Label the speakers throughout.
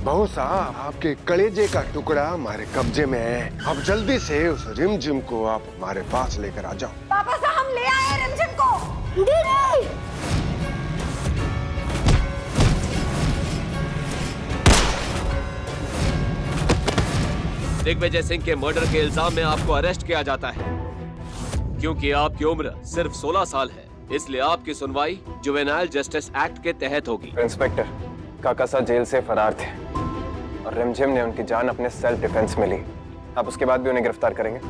Speaker 1: बहू साहब, आपके कलेजे का टुकड़ा हमारे कब्जे में है। अब जल्दी से उस रिमझिम को आप हमारे पास लेकर आ जाओ।
Speaker 2: पापा साहब, हम ले आए रिमझिम को। दीदी!
Speaker 3: दिग्विजय सिंह के मर्डर के इल्जाम में आपको अरेस्ट किया जाता है। क्योंकि आपकी उम्र सिर्फ 16 साल है, इसलिए आपकी सुनवाई जुवेनाइल जस्टिस एक्ट के तहत होगी।
Speaker 4: इंस्पेक्टर, काका साहब जेल से फरार थे और रिमझिम ने उनकी जान अपने सेल्फ डिफेंस में ली। आप उसके बाद भी उन्हें गिरफ्तार करेंगे?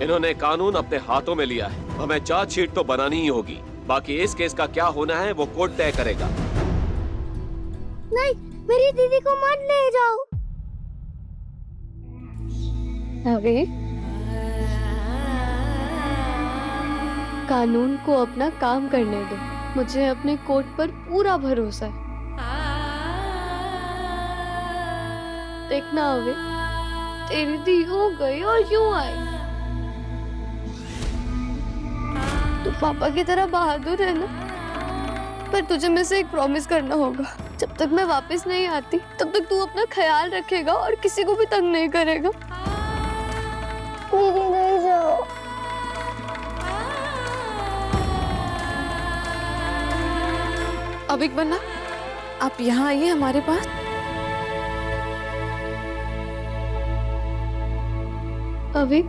Speaker 3: इन्होंने कानून अपने हाथों में लिया है, हमें चार्जशीट तो बनानी ही होगी। बाकी इस केस का क्या होना है वो कोर्ट तय करेगा।
Speaker 2: नहीं, मेरी दीदी को मत ले जाओ।
Speaker 5: अभी कानून को अपना काम करने दो। मुझे अपने कोर्ट पर पूरा भरोसा है। देखना अभी, तेरी दी हो गई और यूं आई। तू पापा की तरह बहादुर है ना, पर तुझे मुझसे एक प्रॉमिस करना होगा। जब तक मैं वापस नहीं आती तब तक तू अपना ख्याल रखेगा और किसी को भी तंग नहीं करेगा।
Speaker 2: दीदी नहीं जाओ।
Speaker 6: अब एक बन्ना, आप यहाँ आइए हमारे पास।
Speaker 5: अभी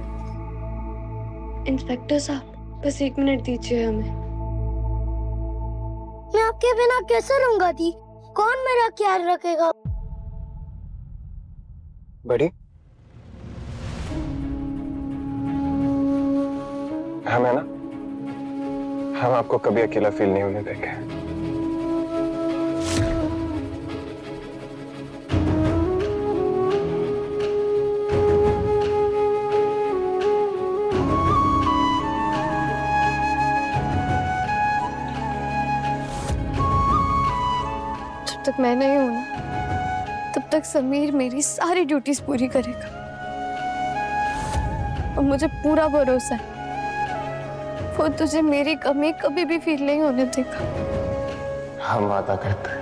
Speaker 5: इंस्पेक्टर साहब, बस 1 मिनट दीजिए हमें।
Speaker 2: मैं आपके बिना कैसे रहूंगा दी? कौन मेरा ख्याल रखेगा?
Speaker 4: बड़ी, हम है ना, हम आपको कभी अकेला फील नहीं होने देंगे।
Speaker 5: जब तक मैं नहीं हूं ना, तब तक समीर मेरी सारी ड्यूटीज पूरी करेगा। और मुझे पूरा भरोसा है, वो तुझे मेरी कमी कभी भी फील नहीं होने देगा।
Speaker 4: हम वादा करते हैं।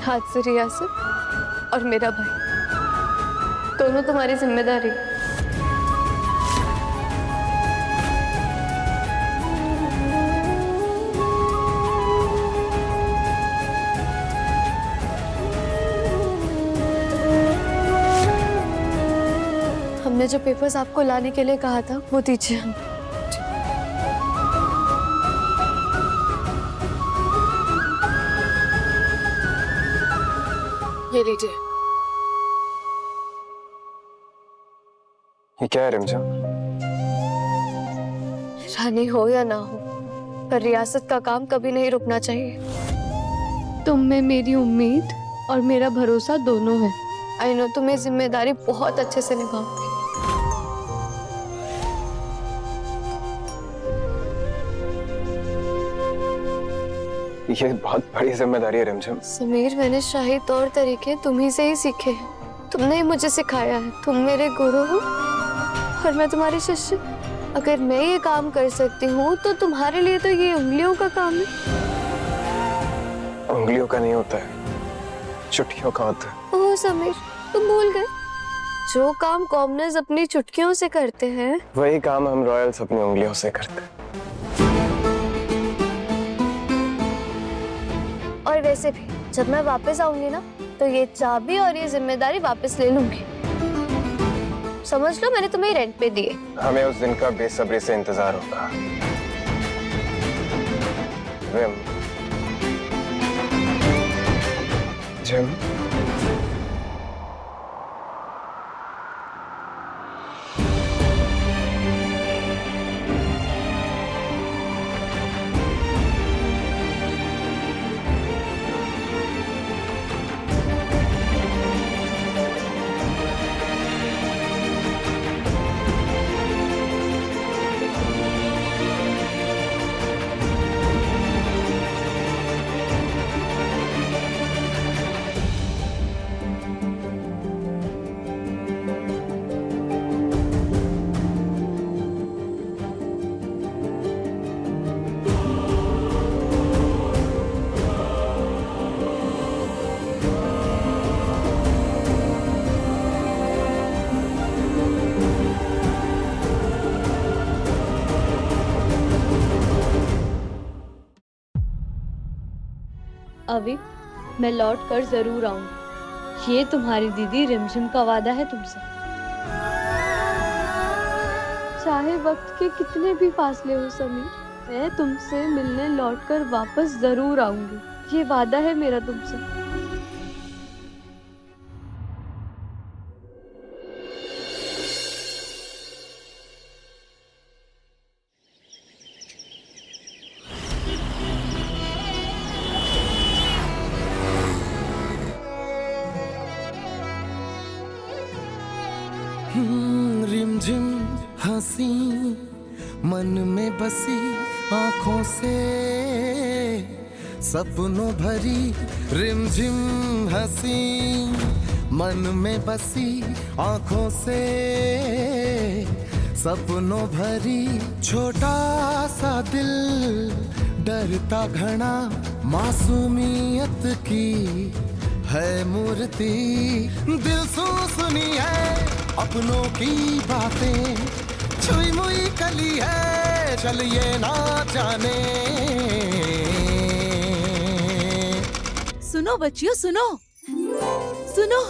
Speaker 5: हाथ से रियासत और मेरा भाई दोनों तुम्हारी जिम्मेदारी। हमने जो पेपर्स आपको लाने के लिए कहा था वो दीजिए हम।
Speaker 6: ये लीजिए।
Speaker 4: ये क्या है रिमझिम?
Speaker 5: रानी हो या ना हो, पर रियासत का काम कभी नहीं रुकना चाहिए। तुम में मेरी उम्मीद और मेरा भरोसा दोनों है। आई नो तुम ये जिम्मेदारी बहुत अच्छे से निभाओगे।
Speaker 4: ये बहुत बड़ी जिम्मेदारी है रिमझिम।
Speaker 5: समीर, मैंने शाही तौर तरीके तुम्ही से ही सीखे हैं। तुमने ही मुझे सिखाया है। तुम मेरे गुरु हो और मैं तुम्हारी शिष्य। अगर मैं ये काम कर सकती हूँ तो तुम्हारे लिए तो ये उंगलियों का काम है।
Speaker 4: उंगलियों का नहीं होता है, चुटकियों का होता है।
Speaker 5: ओह समीर, तुम भूल गए। जो काम कॉमनर्स अपनी चुटकियों से करते हैं,
Speaker 4: वही काम हम रॉयल्स अपनी उंगलियों से करते हैं।
Speaker 5: और वैसे भी जब मैं वापस आऊंगी ना, तो ये चाबी और ये जिम्मेदारी वापस ले लूंगी। समझ लो मैंने तुम्हें रेंट पे दिए।
Speaker 4: हमें उस दिन का बेसब्री से इंतजार होगा। रिम, जिम,
Speaker 2: अभी मैं लौट कर जरूर आऊंगी। ये तुम्हारी दीदी रिमझिम का वादा है तुमसे। चाहे वक्त के कितने भी फासले हो समीर, मैं तुमसे मिलने लौटकर वापस जरूर आऊंगी। ये वादा है मेरा तुमसे।
Speaker 7: रिमझिम हंसी मन में बसी आंखों से सपनों भरी। रिमझिम हंसी मन में बसी आंखों से सपनों भरी। छोटा सा दिल डरता घना मासूमियत की है मूर्ति। दिल सुनी है अपनों की बातें, छुई मुई कली है चलिए ना जाने।
Speaker 6: सुनो बच्चियों सुनो सुनो,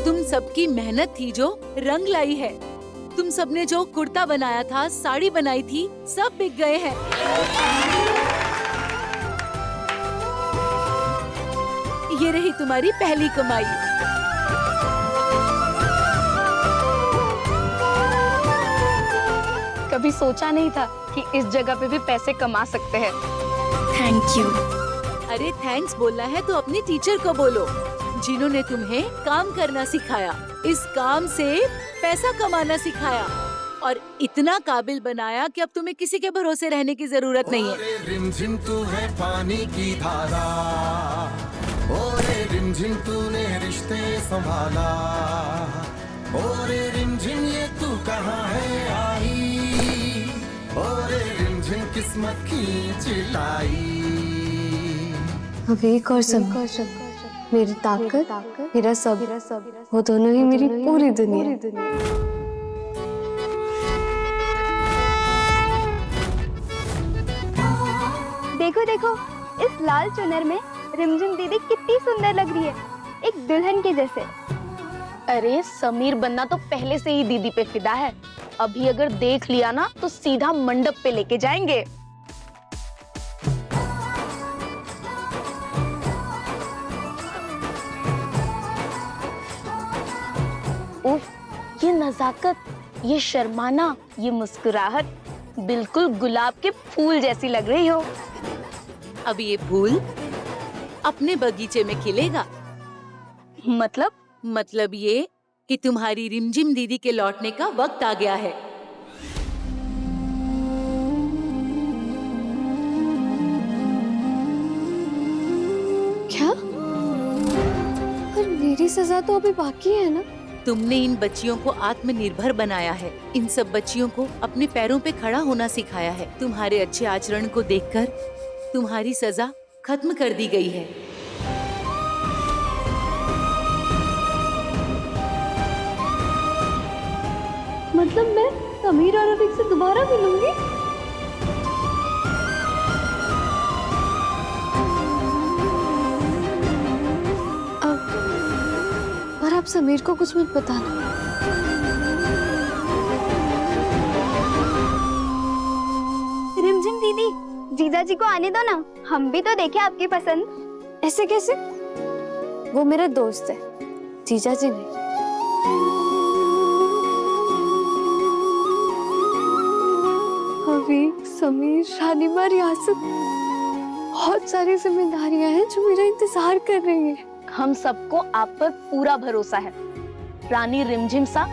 Speaker 6: तुम सबकी मेहनत थी जो रंग लाई है। तुम सबने जो कुर्ता बनाया था, साड़ी बनाई थी, सब बिक गए हैं। ये रही तुम्हारी पहली कमाई।
Speaker 8: कभी सोचा नहीं था कि इस जगह पे भी पैसे कमा सकते हैं।
Speaker 6: Thank you. अरे थैंक्स बोलना है तो अपने टीचर को बोलो, जिन्होंने तुम्हें काम करना सिखाया, इस काम से पैसा कमाना सिखाया और इतना काबिल बनाया कि अब तुम्हें किसी के भरोसे रहने की जरूरत नहीं है।
Speaker 7: रिमझिम तू है पानी की धारा, ओरे रिमझिम तूने रिश्ते संभाला। ओरे रिमझिम ये तू कहाँ है आई, ओरे रिमझिम किस्मत की चिल्लाई।
Speaker 5: अभी और सब मेरी ताकत, मेरा सब, वो दोनों ही मेरी पूरी दुनिया।
Speaker 2: देखो देखो, इस लाल चुनर में रिमझिम दीदी कितनी सुंदर लग रही है, एक दुल्हन के जैसे।
Speaker 8: अरे समीर बनना तो पहले से ही दीदी पे फिदा है। अभी अगर देख लिया ना तो सीधा मंडप पे लेके जाएंगे। उफ, ये नजाकत, ये शर्माना, ये मुस्कुराहट, बिल्कुल गुलाब के फूल जैसी लग रही हो।
Speaker 6: अब ये फूल अपने बगीचे में खिलेगा। मतलब ये कि तुम्हारी रिमझिम दीदी के लौटने का वक्त आ गया है।
Speaker 5: क्या? पर मेरी सजा तो अभी बाकी है ना?
Speaker 6: तुमने इन बच्चियों को आत्मनिर्भर बनाया है, इन सब बच्चियों को अपने पैरों पे खड़ा होना सिखाया है। तुम्हारे अच्छे आचरण को देखकर तुम्हारी सजा खत्म कर दी गई है।
Speaker 2: मतलब मैं समीर और अभिक से दोबारा मिलूंगी?
Speaker 5: पर आप समीर को कुछ मत बताना।
Speaker 2: रिमझिम दीदी, जीजा जी को आने दो ना, हम भी तो देखें आपकी पसंद।
Speaker 5: ऐसे कैसे? वो मेरा दोस्त है, जीजा जी नहीं। अभी समीर, शानिमा, रियासत, बहुत सारी जिम्मेदारियां हैं जो मेरा इंतजार कर रही हैं।
Speaker 8: हम सबको आप पर पूरा भरोसा है, रानी रिमझिम सा।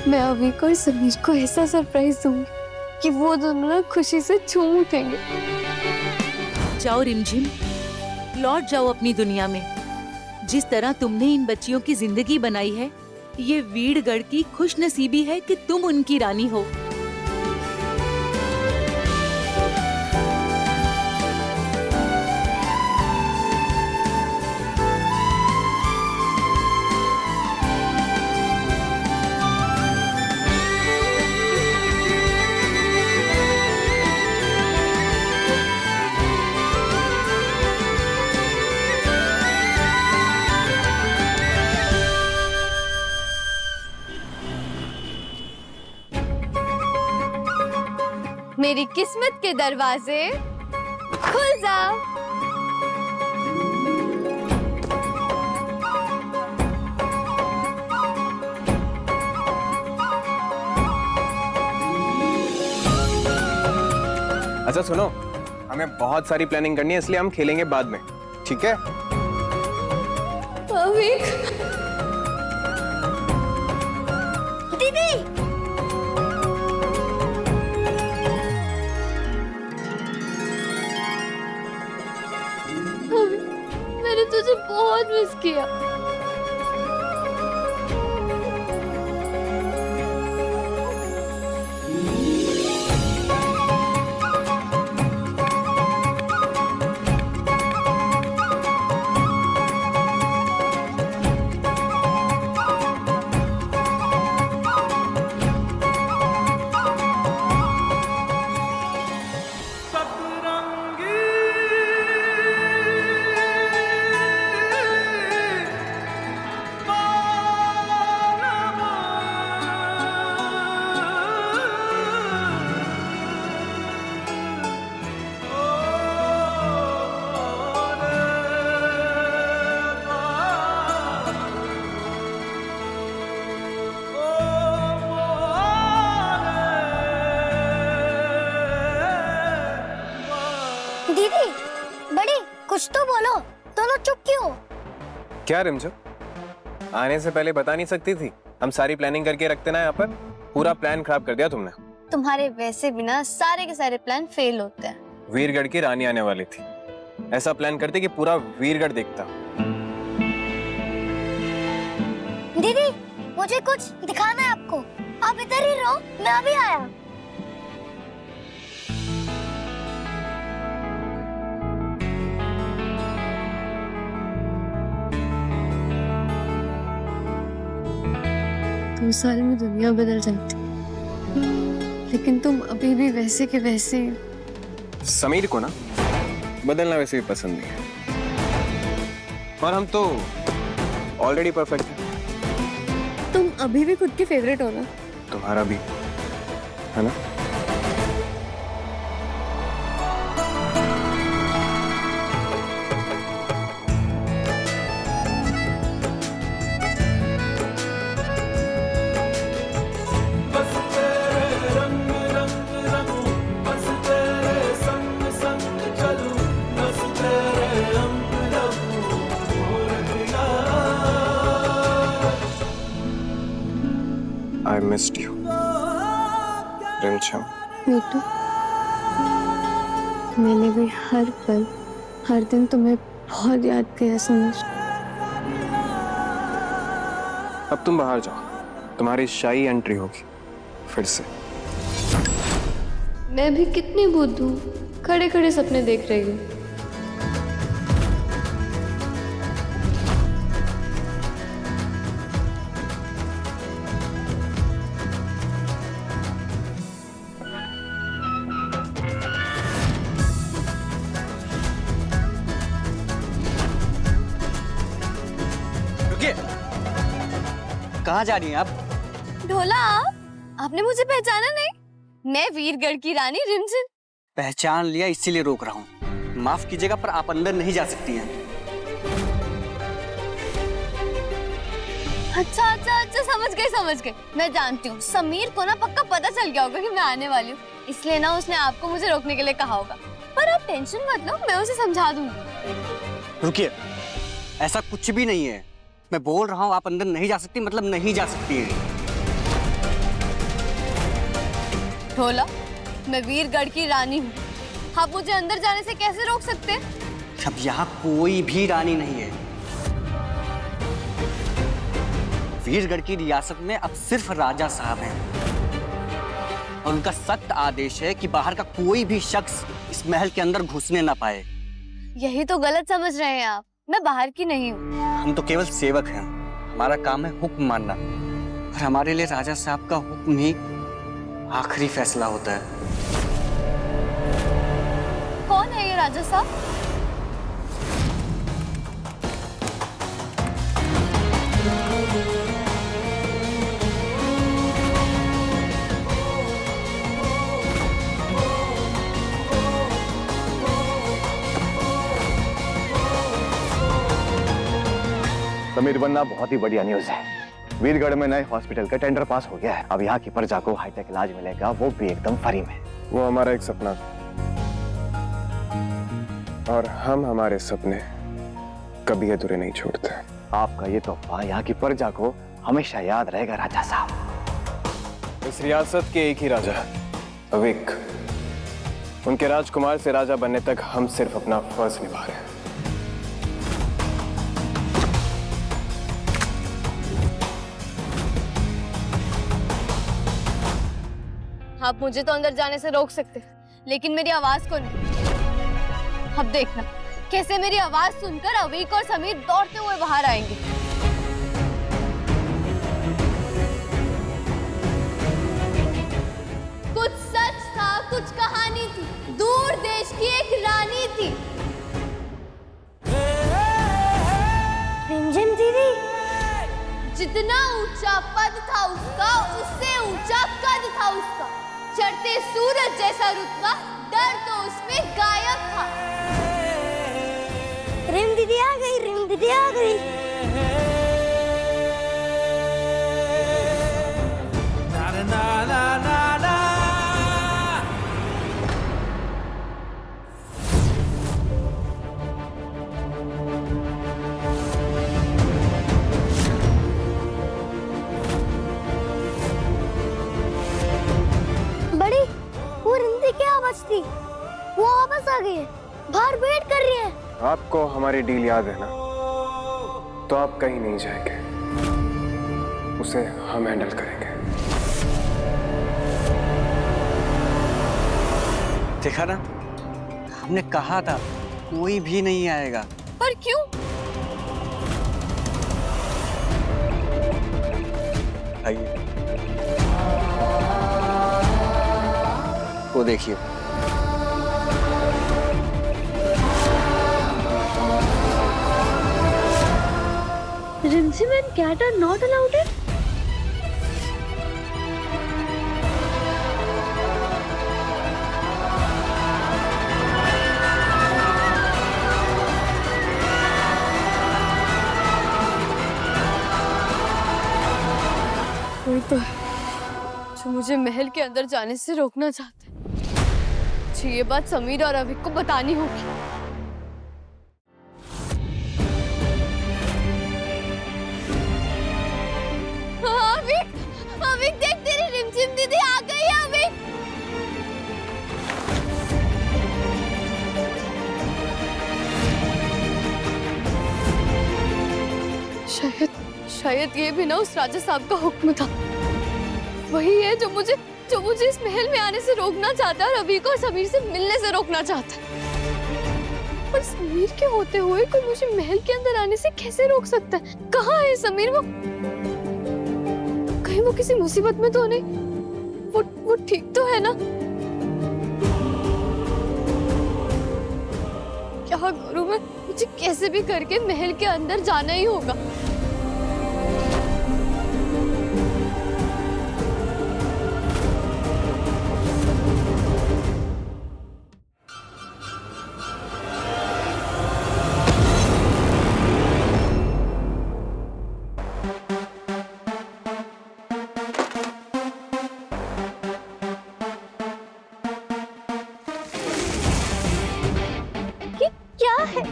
Speaker 5: मैं अवीक और समीर को ऐसा सरप्राइज दूंगी कि वो दोनों ना खुशी से झूम उठेंगे।
Speaker 6: जाओ रिमझिम, लौट जाओ अपनी दुनिया में। जिस तरह तुमने इन बच्चियों की जिंदगी बनाई है, ये वीरगढ़ की खुशनसीबी है कि तुम उनकी रानी हो।
Speaker 5: मेरी किस्मत के दरवाजे खुल जा।
Speaker 4: अच्छा सुनो, हमें बहुत सारी प्लानिंग करनी है, इसलिए हम खेलेंगे बाद में, ठीक है?
Speaker 5: दीदी, मैंने तुझे बहुत मिस किया।
Speaker 9: दीदी, बड़ी कुछ तो बोलो, दोनों चुप क्यों?
Speaker 4: क्या रिमझिम, आने से पहले बता नहीं सकती थी? हम सारी प्लानिंग करके रखते ना यहाँ पर। पूरा प्लान खराब कर दिया तुमने।
Speaker 5: तुम्हारे वैसे बिना सारे के सारे प्लान फेल होते हैं।
Speaker 4: वीरगढ़ की रानी आने वाली थी, ऐसा प्लान करते कि पूरा वीरगढ़ देखता।
Speaker 9: दीदी, मुझे कुछ दिखाना है आपको। आप इधर ही रहो, मैं अभी आया।
Speaker 2: दो साल में दुनिया बदल जाती, लेकिन तुम अभी भी वैसे के वैसे।
Speaker 4: समीर को ना बदलना वैसे भी पसंद नहीं है, और हम तो ऑलरेडी परफेक्ट हैं।
Speaker 2: तुम अभी भी खुद के फेवरेट हो ना?
Speaker 4: तुम्हारा भी है ना? I missed you, रिमझिम।
Speaker 2: मीठू, मैंने भी हर पल हर दिन तुम्हें बहुत याद किया समझ।
Speaker 4: अब तुम बाहर जाओ, तुम्हारी शाही एंट्री होगी फिर से।
Speaker 2: मैं भी कितनी बुद्धू हूँ, खड़े खड़े सपने देख रही हूँ।
Speaker 10: कहाँ जा रही हैं आप?
Speaker 5: ढोला, आपने मुझे पहचाना नहीं? मैं वीरगढ़ की रानी रिमझिम।
Speaker 10: पहचान लिया, इसीलिए रोक रहा हूँ। माफ कीजिएगा, पर आप अंदर नहीं जा सकती हैं।
Speaker 5: अच्छा अच्छा अच्छा, समझ गई। मैं जानती हूँ, समीर को ना पक्का पता चल गया होगा कि मैं आने वाली हूँ, इसलिए ना उसने आपको मुझे रोकने के लिए कहा होगा। पर आप टेंशन मत लो, मैं उसे समझा दूंगी।
Speaker 10: रुकिए, ऐसा कुछ भी नहीं है। मैं बोल रहा हूँ आप अंदर नहीं जा सकती, मतलब नहीं जा सकती हैं।
Speaker 5: ढोला, मैं वीरगढ़ की रानी हूँ, आप मुझे अंदर जाने से कैसे रोक सकते हैं?
Speaker 10: अब यहाँ कोई भी रानी नहीं है। वीरगढ़ की रियासत में अब सिर्फ राजा साहब हैं, और उनका सख्त आदेश है कि बाहर का कोई भी शख्स इस महल के अंदर घुसने ना पाए।
Speaker 5: यही तो गलत समझ रहे हैं आप, मैं बाहर की नहीं हूँ।
Speaker 10: हम तो केवल सेवक हैं, हमारा काम है हुक्म मानना, और हमारे लिए राजा साहब का हुक्म ही आखिरी फैसला होता है।
Speaker 5: कौन है ये राजा साहब?
Speaker 11: समीर बनना बहुत ही बढ़िया न्यूज है। वीरगढ़ में नए हॉस्पिटल का टेंडर पास हो गया है। अब यहाँ की प्रजा को हाईटेक इलाज मिलेगा, वो भी एकदम फ्री में।
Speaker 4: वो हमारा एक सपना था और हम हमारे सपने कभी अधूरे नहीं छोड़ते।
Speaker 11: आपका ये तोहफा यहाँ की प्रजा को हमेशा याद रहेगा राजा साहब।
Speaker 4: इस रियासत के एक ही राजा अविक, उनके राजकुमार से राजा बनने तक हम सिर्फ अपना फर्ज निभा रहे हैं।
Speaker 5: आप मुझे तो अंदर जाने से रोक सकते, लेकिन मेरी आवाज को नहीं। अब देखना कैसे मेरी आवाज सुनकर अवीक और समीर दौड़ते हुए बाहर आएंगे। कुछ सच था, कुछ कहानी थी, दूर देश की एक रानी थी।
Speaker 9: रिमझिम दीदी,
Speaker 5: जितना ऊंचा पद था उसका, उससे ऊंचा कद था उसका। चढ़ते सूरज जैसा रुतबा, डर तो उसमें गायब था।
Speaker 9: रिम दीदी आ गई, रिम दीदी आ गई। बड़ी, वो रिंदी की आवाज थी। वो वापस आ गई है, बाहर वेट कर रही है।
Speaker 4: आपको हमारी डील याद है ना? तो आप कहीं नहीं जाएंगे, उसे हम हैंडल करेंगे।
Speaker 10: देखा ना, हमने कहा था कोई भी नहीं आएगा।
Speaker 5: पर क्यों?
Speaker 10: आइए, वो देखिए।
Speaker 2: Rimzim and cat are not allowed in?
Speaker 5: कोई तो है जो मुझे महल के अंदर जाने से रोकना चाहते हैं। मुझे ये बात समीर और अभिक को बतानी होगी। अविक देख, तेरी रिमझिम दीदी आ गई है। अविक, शायद ये भी ना उस राजा साहब का हुक्म था। वही है जो मुझे इस महल में आने से रोकना चाहता है और अविक और समीर से मिलने से रोकना चाहता है। पर समीर के होते हुए कोई मुझे महल के अंदर आने से कैसे रोक सकता है? कहाँ है समीर? वो किसी मुसीबत में तो नहीं? वो ठीक तो है ना? क्या करूं मैं? मुझे कैसे भी करके महल के अंदर जाना ही होगा।
Speaker 9: क्या है?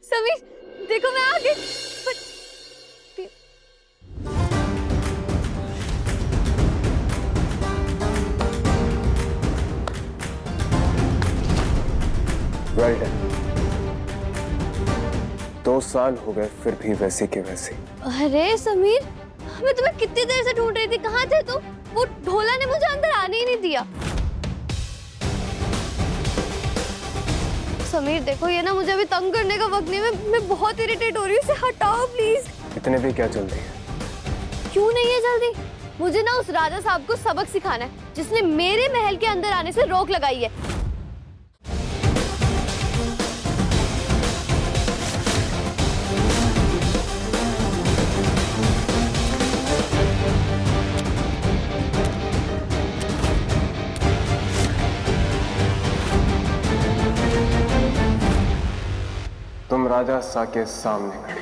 Speaker 5: समीर, देखो मैं आ गई।
Speaker 4: Well done. 2 साल हो गए फिर भी वैसे के वैसे।
Speaker 5: अरे समीर, मैं तुम्हें कितनी देर से ढूंढ रही थी। कहाँ थे तुम? वो ढोला ने मुझे अंदर आने ही नहीं दिया। समीर देखो, ये ना मुझे अभी तंग करने का वक्त नहीं है। मैं बहुत इरिटेट हो रही हूँ। इसे हटाओ प्लीज।
Speaker 4: इतने भी क्या जल्दी है?
Speaker 5: क्यों नहीं है जल्दी? मुझे ना उस राजा साहब को सबक सिखाना है जिसने मेरे महल के अंदर आने से रोक लगाई है।
Speaker 4: तुम राजा सा के सामने खड़े